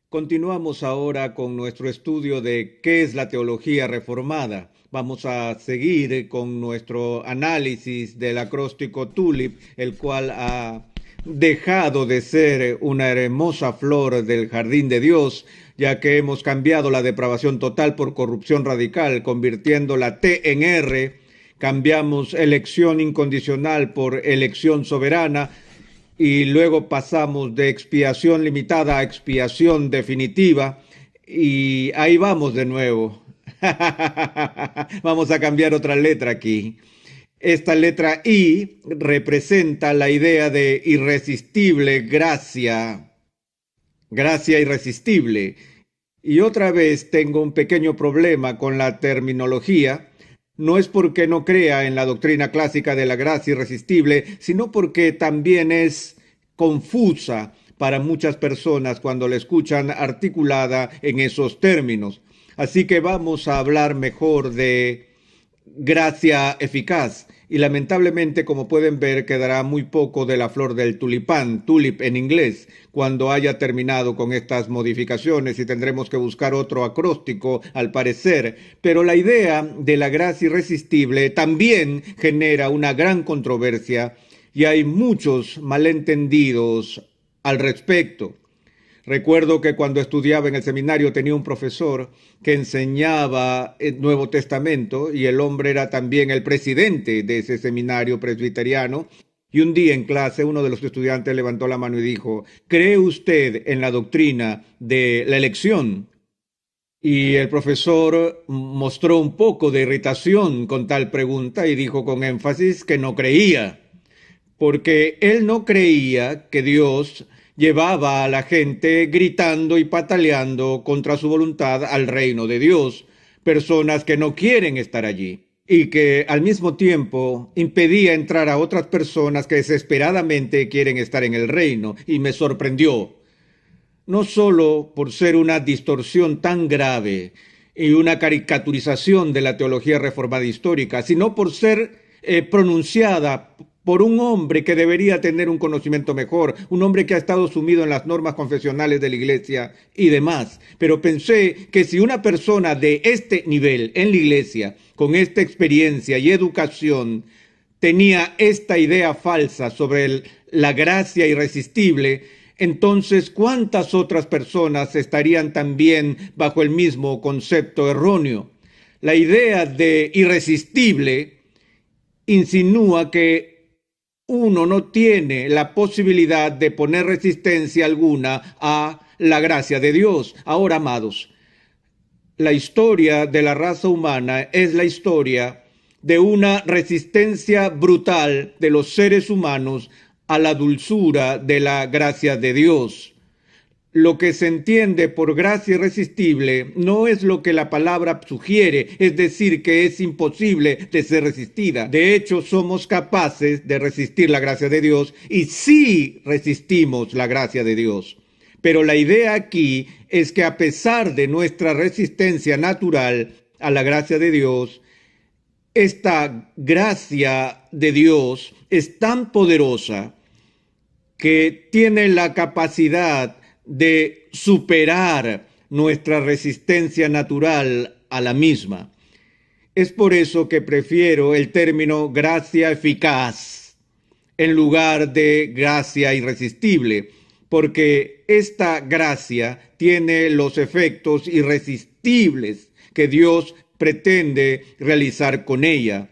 Continuamos ahora con nuestro estudio de qué es la teología reformada. Vamos a seguir con nuestro análisis del acróstico tulip, el cual ha dejado de ser una hermosa flor del jardín de Dios, ya que hemos cambiado la depravación total por corrupción radical, convirtiendo la T en R, cambiamos elección incondicional por elección soberana, y luego pasamos de expiación limitada a expiación definitiva y ahí vamos de nuevo. Vamos a cambiar otra letra aquí. Esta letra I representa la idea de irresistible gracia, gracia irresistible. Y otra vez tengo un pequeño problema con la terminología. No es porque no crea en la doctrina clásica de la gracia irresistible, sino porque también es confusa para muchas personas cuando la escuchan articulada en esos términos. Así que vamos a hablar mejor de gracia eficaz. Y lamentablemente, como pueden ver, quedará muy poco de la flor del tulipán, tulip en inglés, cuando haya terminado con estas modificaciones y tendremos que buscar otro acróstico al parecer. Pero la idea de la gracia irresistible también genera una gran controversia y hay muchos malentendidos al respecto. Recuerdo que cuando estudiaba en el seminario tenía un profesor que enseñaba el Nuevo Testamento y el hombre era también el presidente de ese seminario presbiteriano. Y un día en clase uno de los estudiantes levantó la mano y dijo: ¿cree usted en la doctrina de la elección? Y el profesor mostró un poco de irritación con tal pregunta y dijo con énfasis que no creía, porque él no creía que Dios llevaba a la gente gritando y pataleando contra su voluntad al reino de Dios, personas que no quieren estar allí, y que al mismo tiempo impedía entrar a otras personas que desesperadamente quieren estar en el reino, y me sorprendió, no solo por ser una distorsión tan grave y una caricaturización de la teología reformada histórica, sino por ser pronunciada por un hombre que debería tener un conocimiento mejor, un hombre que ha estado sumido en las normas confesionales de la iglesia y demás. Pero pensé que si una persona de este nivel en la iglesia, con esta experiencia y educación, tenía esta idea falsa sobre la gracia irresistible, entonces ¿cuántas otras personas estarían también bajo el mismo concepto erróneo? La idea de irresistible insinúa que uno no tiene la posibilidad de poner resistencia alguna a la gracia de Dios. Ahora, amados, la historia de la raza humana es la historia de una resistencia brutal de los seres humanos a la dulzura de la gracia de Dios. Lo que se entiende por gracia irresistible no es lo que la palabra sugiere, es decir, que es imposible de ser resistida. De hecho, somos capaces de resistir la gracia de Dios y sí resistimos la gracia de Dios. Pero la idea aquí es que a pesar de nuestra resistencia natural a la gracia de Dios, esta gracia de Dios es tan poderosa que tiene la capacidad de superar nuestra resistencia natural a la misma. Es por eso que prefiero el término gracia eficaz en lugar de gracia irresistible, porque esta gracia tiene los efectos irresistibles que Dios pretende realizar con ella.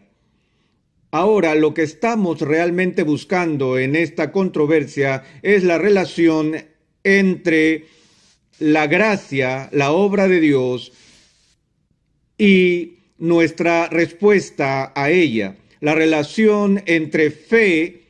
Ahora, lo que estamos realmente buscando en esta controversia es la relación entre la gracia, la obra de Dios, y nuestra respuesta a ella, la relación entre fe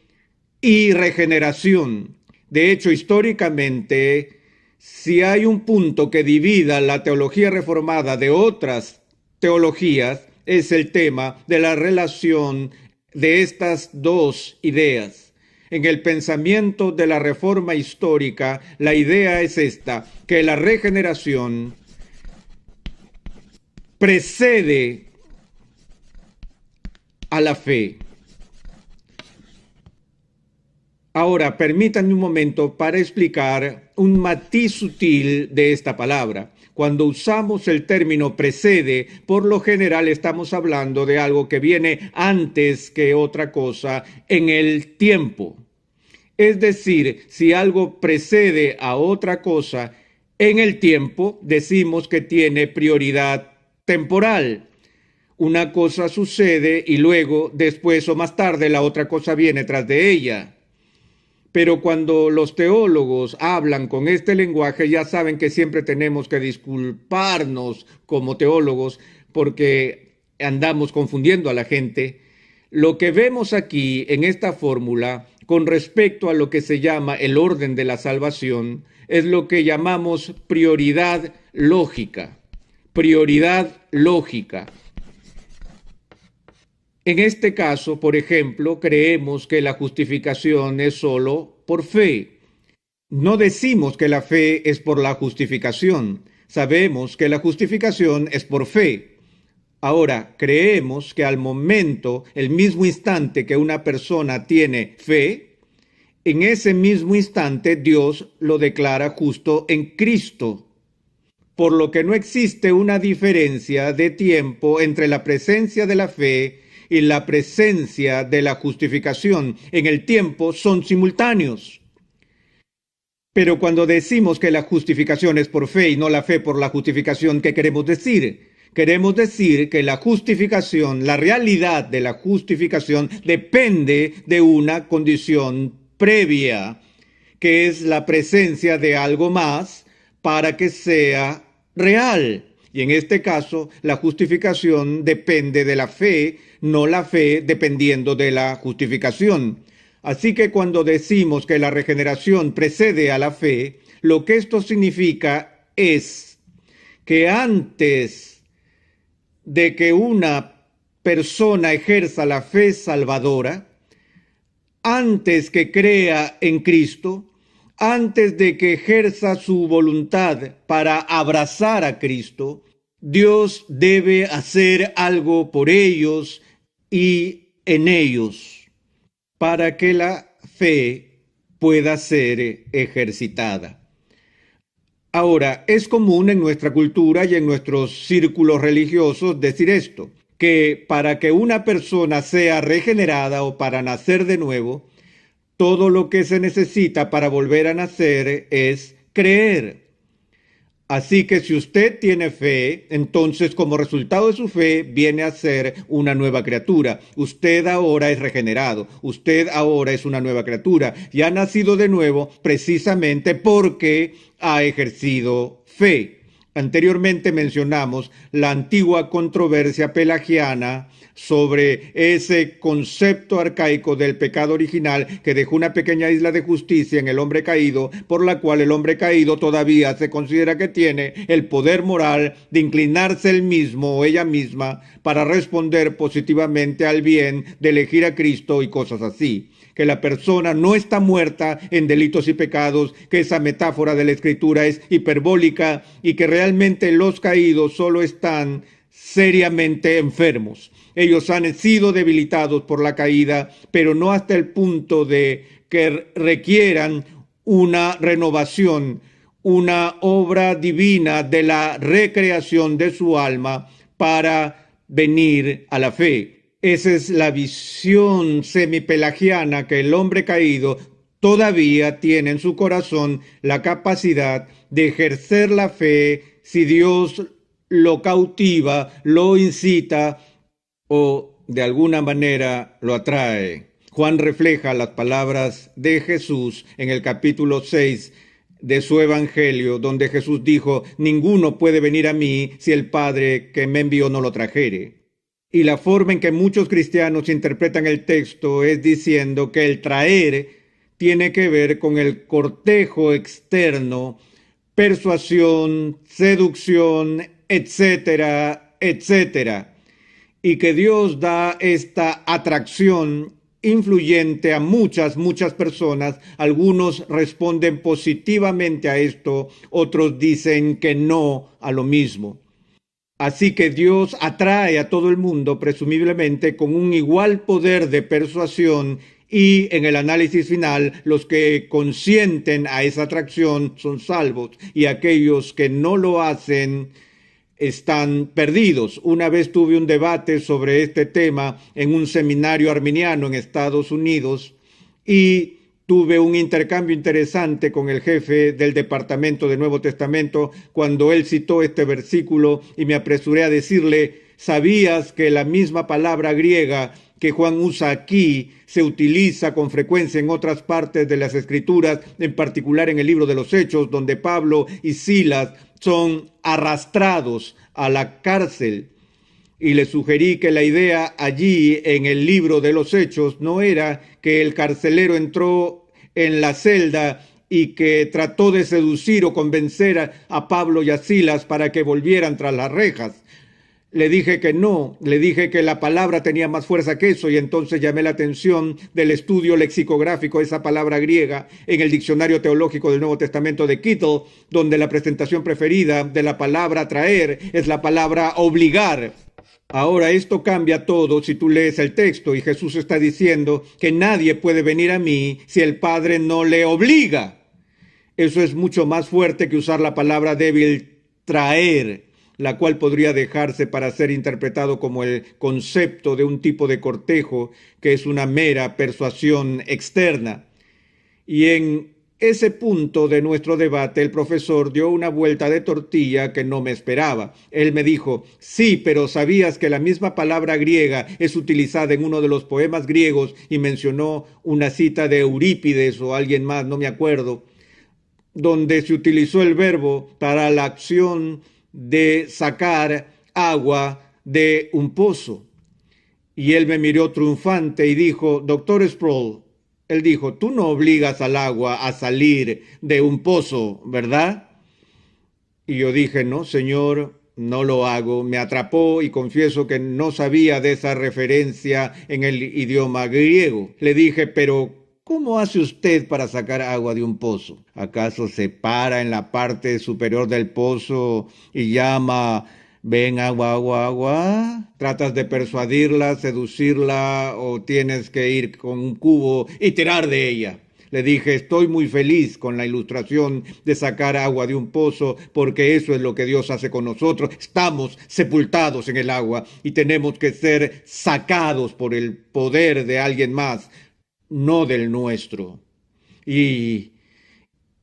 y regeneración. De hecho, históricamente, si hay un punto que divida la teología reformada de otras teologías, es el tema de la relación de estas dos ideas. En el pensamiento de la reforma histórica, la idea es esta, que la regeneración precede a la fe. Ahora, permítanme un momento para explicar un matiz sutil de esta palabra. Cuando usamos el término precede, por lo general estamos hablando de algo que viene antes que otra cosa en el tiempo. Es decir, si algo precede a otra cosa en el tiempo, decimos que tiene prioridad temporal. Una cosa sucede y luego, después o más tarde, la otra cosa viene tras de ella. Pero cuando los teólogos hablan con este lenguaje, ya saben que siempre tenemos que disculparnos como teólogos porque andamos confundiendo a la gente. Lo que vemos aquí en esta fórmula con respecto a lo que se llama el orden de la salvación es lo que llamamos prioridad lógica. Prioridad lógica. En este caso, por ejemplo, creemos que la justificación es solo por fe. No decimos que la fe es por la justificación. Sabemos que la justificación es por fe. Ahora, creemos que al momento, el mismo instante que una persona tiene fe, en ese mismo instante Dios lo declara justo en Cristo. Por lo que no existe una diferencia de tiempo entre la presencia de la fe y la presencia de la justificación. En el tiempo son simultáneos. Pero cuando decimos que la justificación es por fe y no la fe por la justificación, ¿qué queremos decir? Queremos decir que la justificación, la realidad de la justificación depende de una condición previa, que es la presencia de algo más para que sea real. Y en este caso, la justificación depende de la fe, no la fe dependiendo de la justificación. Así que cuando decimos que la regeneración precede a la fe, lo que esto significa es que antes de que una persona ejerza la fe salvadora, antes que crea en Cristo, antes de que ejerza su voluntad para abrazar a Cristo, Dios debe hacer algo por ellos y en ellos para que la fe pueda ser ejercitada. Ahora, es común en nuestra cultura y en nuestros círculos religiosos decir esto, que para que una persona sea regenerada o para nacer de nuevo, todo lo que se necesita para volver a nacer es creer. Así que si usted tiene fe, entonces como resultado de su fe viene a ser una nueva criatura. Usted ahora es regenerado, usted ahora es una nueva criatura y ha nacido de nuevo precisamente porque ha ejercido fe. Anteriormente mencionamos la antigua controversia pelagiana sobre ese concepto arcaico del pecado original que dejó una pequeña isla de justicia en el hombre caído, por la cual el hombre caído todavía se considera que tiene el poder moral de inclinarse él mismo o ella misma para responder positivamente al bien, de elegir a Cristo y cosas así. Que la persona no está muerta en delitos y pecados, que esa metáfora de la Escritura es hiperbólica y que realmente los caídos solo están seriamente enfermos. Ellos han sido debilitados por la caída, pero no hasta el punto de que requieran una renovación, una obra divina de la recreación de su alma para venir a la fe. Esa es la visión semipelagiana, que el hombre caído todavía tiene en su corazón la capacidad de ejercer la fe si Dios lo cautiva, lo incita o de alguna manera lo atrae. Juan refleja las palabras de Jesús en el capítulo 6 de su evangelio, donde Jesús dijo: ninguno puede venir a mí si el Padre que me envió no lo trajere. Y la forma en que muchos cristianos interpretan el texto es diciendo que el traer tiene que ver con el cortejo externo, persuasión, seducción, etcétera, etcétera. Y que Dios da esta atracción influyente a muchas personas. Algunos responden positivamente a esto, otros dicen que no a lo mismo. Así que Dios atrae a todo el mundo presumiblemente con un igual poder de persuasión Y en el análisis final, los que consienten a esa atracción son salvos y aquellos que no lo hacen están perdidos. Una vez tuve un debate sobre este tema en un seminario arminiano en Estados Unidos y tuve un intercambio interesante con el jefe del departamento de Nuevo Testamento cuando él citó este versículo y me apresuré a decirle: ¿sabías que la misma palabra griega que Juan usa aquí se utiliza con frecuencia en otras partes de las Escrituras, en particular en el libro de los Hechos, donde Pablo y Silas son arrastrados a la cárcel? Y le sugerí que la idea allí en el libro de los Hechos no era que el carcelero entró en la celda y que trató de seducir o convencer a Pablo y a Silas para que volvieran tras las rejas. Le dije que no, le dije que la palabra tenía más fuerza que eso, y entonces llamé la atención del estudio lexicográfico de esa palabra griega en el Diccionario Teológico del Nuevo Testamento de Kittel, donde la presentación preferida de la palabra traer es la palabra obligar. Ahora esto cambia todo si tú lees el texto y Jesús está diciendo que nadie puede venir a mí si el Padre no le obliga. Eso es mucho más fuerte que usar la palabra débil traer, la cual podría dejarse para ser interpretado como el concepto de un tipo de cortejo que es una mera persuasión externa. Y en ese punto de nuestro debate, el profesor dio una vuelta de tortilla que no me esperaba. Él me dijo: sí, pero ¿sabías que la misma palabra griega es utilizada en uno de los poemas griegos? Y mencionó una cita de Eurípides o alguien más, no me acuerdo, donde se utilizó el verbo para la acción de sacar agua de un pozo. Y él me miró triunfante y dijo: doctor Sproul, él dijo, tú no obligas al agua a salir de un pozo, ¿verdad? Y yo dije: no, señor, no lo hago. Me atrapó y confieso que no sabía de esa referencia en el idioma griego. Le dije: pero ¿cómo hace usted para sacar agua de un pozo? ¿Acaso se para en la parte superior del pozo y llama: ven agua, agua, agua? ¿Tratas de persuadirla, seducirla, o tienes que ir con un cubo y tirar de ella? Le dije: estoy muy feliz con la ilustración de sacar agua de un pozo, porque eso es lo que Dios hace con nosotros. Estamos sepultados en el agua y tenemos que ser sacados por el poder de alguien más, no del nuestro. Y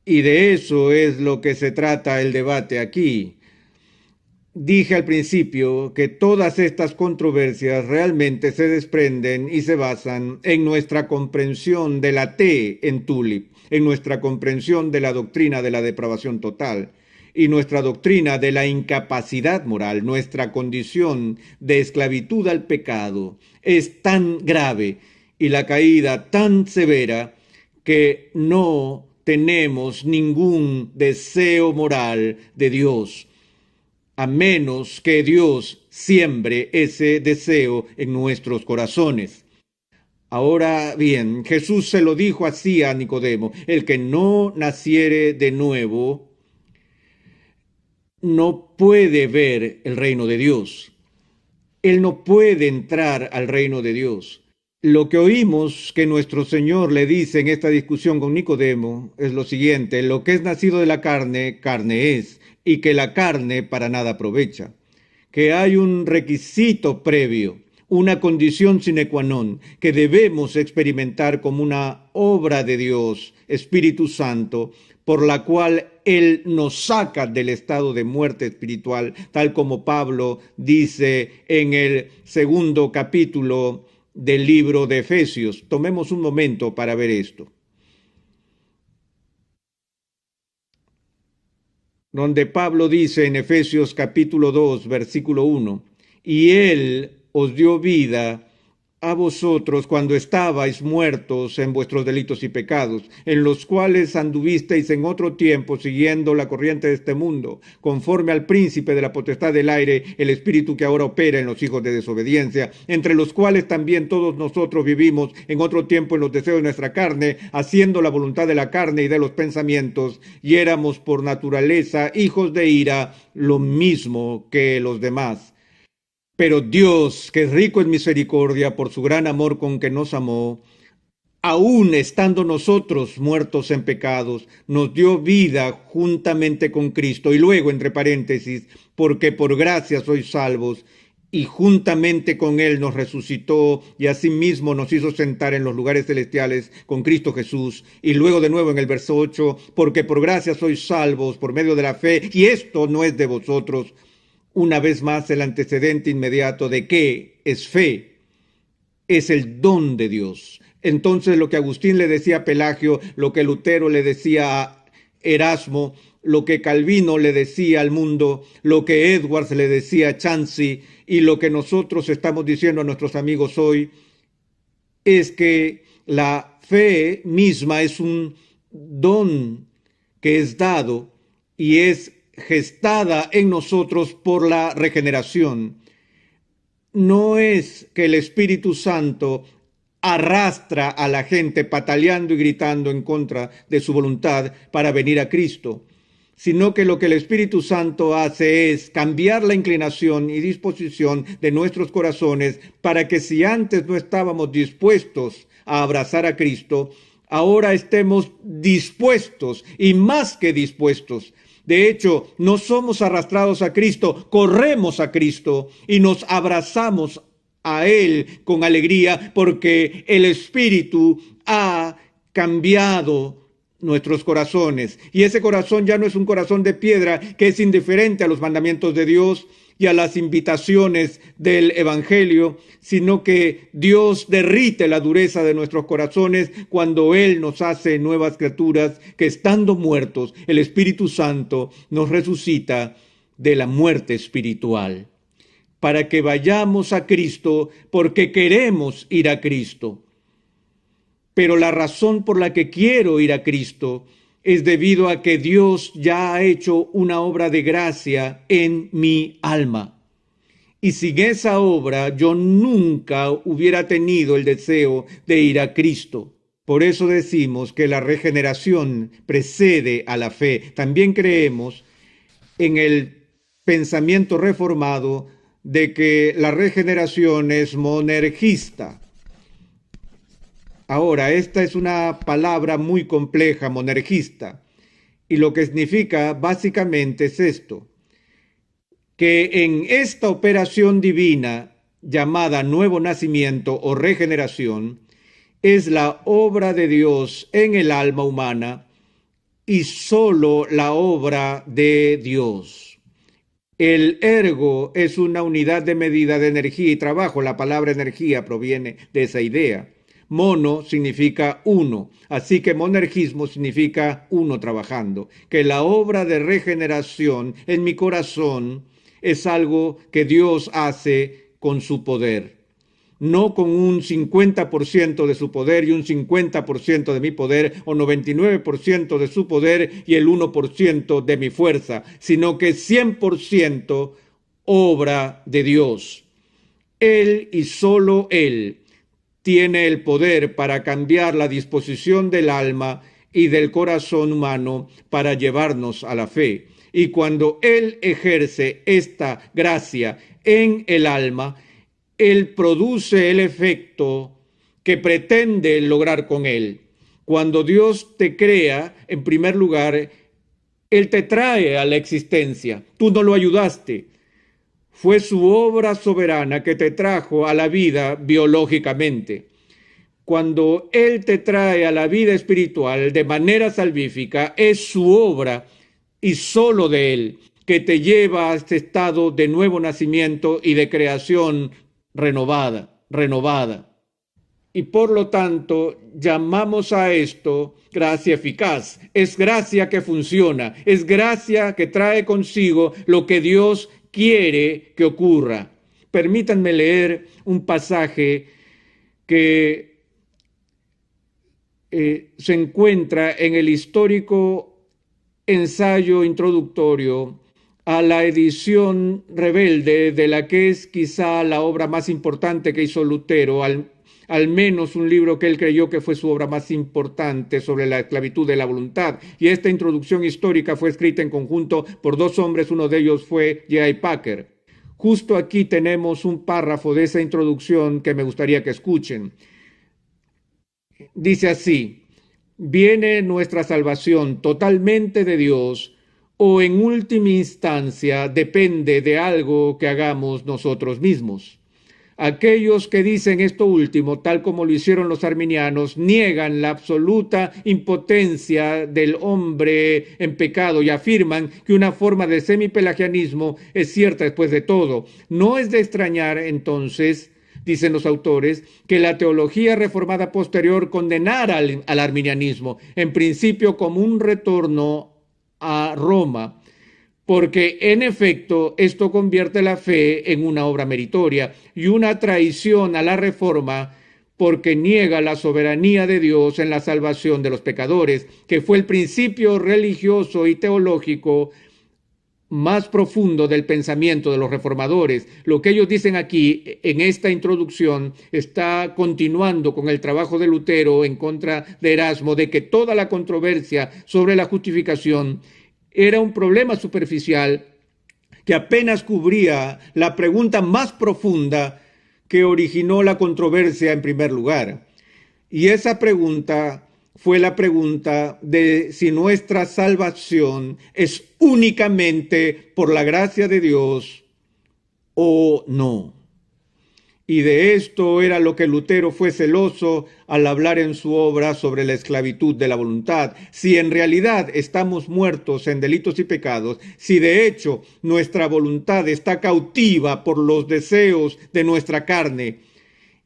de eso es lo que se trata el debate aquí. Dije al principio que todas estas controversias realmente se desprenden y se basan en nuestra comprensión de la T en Tulip, en nuestra comprensión de la doctrina de la depravación total y nuestra doctrina de la incapacidad moral. Nuestra condición de esclavitud al pecado es tan grave y la caída tan severa que no tenemos ningún deseo moral de Dios, a menos que Dios siembre ese deseo en nuestros corazones. Ahora bien, Jesús se lo dijo así a Nicodemo: el que no naciere de nuevo no puede ver el reino de Dios. Él no puede entrar al reino de Dios. Lo que oímos que nuestro Señor le dice en esta discusión con Nicodemo es lo siguiente: lo que es nacido de la carne, carne es, y que la carne para nada aprovecha. Que hay un requisito previo, una condición sine qua non, que debemos experimentar como una obra de Dios, Espíritu Santo, por la cual Él nos saca del estado de muerte espiritual, tal como Pablo dice en el 2 capítulo del libro de Efesios. Tomemos un momento para ver esto, donde Pablo dice en Efesios capítulo 2, versículo 1, y Él os dio vida a vosotros cuando estabais muertos en vuestros delitos y pecados, en los cuales anduvisteis en otro tiempo siguiendo la corriente de este mundo, conforme al príncipe de la potestad del aire, el espíritu que ahora opera en los hijos de desobediencia, entre los cuales también todos nosotros vivimos en otro tiempo en los deseos de nuestra carne, haciendo la voluntad de la carne y de los pensamientos, y éramos por naturaleza hijos de ira, lo mismo que los demás. Pero Dios, que es rico en misericordia por su gran amor con que nos amó, aún estando nosotros muertos en pecados, nos dio vida juntamente con Cristo. Y luego, entre paréntesis, porque por gracia sois salvos, y juntamente con Él nos resucitó y asimismo nos hizo sentar en los lugares celestiales con Cristo Jesús. Y luego de nuevo en el verso 8, porque por gracia sois salvos por medio de la fe, y esto no es de vosotros. Una vez más el antecedente inmediato de qué es fe, es el don de Dios. Entonces lo que Agustín le decía a Pelagio, lo que Lutero le decía a Erasmo, lo que Calvino le decía al mundo, lo que Edwards le decía a Chansey y lo que nosotros estamos diciendo a nuestros amigos hoy, es que la fe misma es un don que es dado y es gestada en nosotros por la regeneración. No es que el Espíritu Santo arrastra a la gente pataleando y gritando en contra de su voluntad para venir a Cristo, sino que lo que el Espíritu Santo hace es cambiar la inclinación y disposición de nuestros corazones para que si antes no estábamos dispuestos a abrazar a Cristo, ahora estemos dispuestos y más que dispuestos. De hecho, no somos arrastrados a Cristo, corremos a Cristo y nos abrazamos a Él con alegría porque el Espíritu ha cambiado nuestros corazones. Y ese corazón ya no es un corazón de piedra que es indiferente a los mandamientos de Dios y a las invitaciones del Evangelio, sino que Dios derrite la dureza de nuestros corazones cuando Él nos hace nuevas criaturas que estando muertos, el Espíritu Santo nos resucita de la muerte espiritual, para que vayamos a Cristo porque queremos ir a Cristo. Pero la razón por la que quiero ir a Cristo es debido a que Dios ya ha hecho una obra de gracia en mi alma. Y sin esa obra yo nunca hubiera tenido el deseo de ir a Cristo. Por eso decimos que la regeneración precede a la fe. También creemos en el pensamiento reformado de que la regeneración es monergista. Ahora, esta es una palabra muy compleja, monergista, y lo que significa básicamente es esto, que en esta operación divina llamada nuevo nacimiento o regeneración, es la obra de Dios en el alma humana y solo la obra de Dios. El ergo es una unidad de medida de energía y trabajo. La palabra energía proviene de esa idea. Mono significa uno, así que monergismo significa uno trabajando. Que la obra de regeneración en mi corazón es algo que Dios hace con su poder. No con un 50% de su poder y un 50% de mi poder, o 99% de su poder y el 1% de mi fuerza, sino que 100% obra de Dios. Él y solo Él tiene el poder para cambiar la disposición del alma y del corazón humano para llevarnos a la fe. Y cuando Él ejerce esta gracia en el alma, Él produce el efecto que pretende lograr con Él. Cuando Dios te crea, en primer lugar, Él te trae a la existencia. Tú no lo ayudaste. Fue su obra soberana que te trajo a la vida biológicamente. Cuando Él te trae a la vida espiritual de manera salvífica, es su obra y solo de Él que te lleva a este estado de nuevo nacimiento y de creación renovada. Y por lo tanto, llamamos a esto gracia eficaz. Es gracia que funciona, es gracia que trae consigo lo que Dios quiere que ocurra. Permítanme leer un pasaje que se encuentra en el histórico ensayo introductorio a la edición rebelde de la que es quizá la obra más importante que hizo Lutero, al menos un libro que él creyó que fue su obra más importante sobre la esclavitud de la voluntad. Y esta introducción histórica fue escrita en conjunto por dos hombres, uno de ellos fue J.I. Packer. Justo aquí tenemos un párrafo de esa introducción que me gustaría que escuchen. dice así: ¿viene nuestra salvación totalmente de Dios o en última instancia depende de algo que hagamos nosotros mismos? Aquellos que dicen esto último, tal como lo hicieron los arminianos, niegan la absoluta impotencia del hombre en pecado y afirman que una forma de semipelagianismo es cierta después de todo. No es de extrañar, entonces, dicen los autores, que la teología reformada posterior condenara al arminianismo, en principio como un retorno a Roma, porque en efecto esto convierte la fe en una obra meritoria y una traición a la reforma, porque niega la soberanía de Dios en la salvación de los pecadores, que fue el principio religioso y teológico más profundo del pensamiento de los reformadores. Lo que ellos dicen aquí en esta introducción está continuando con el trabajo de Lutero en contra de Erasmo, de que toda la controversia sobre la justificación era un problema superficial que apenas cubría la pregunta más profunda que originó la controversia en primer lugar. Y esa pregunta fue la pregunta de si nuestra salvación es únicamente por la gracia de Dios o no. Y de esto era lo que Lutero fue celoso al hablar en su obra sobre la esclavitud de la voluntad. Si en realidad estamos muertos en delitos y pecados, si de hecho nuestra voluntad está cautiva por los deseos de nuestra carne,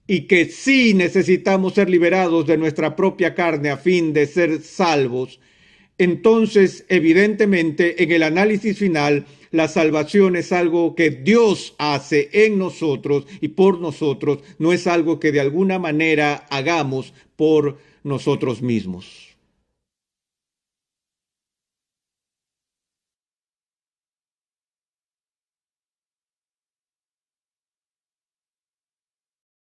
y que sí necesitamos ser liberados de nuestra propia carne a fin de ser salvos, entonces evidentemente en el análisis final la salvación es algo que Dios hace en nosotros y por nosotros, no es algo que de alguna manera hagamos por nosotros mismos.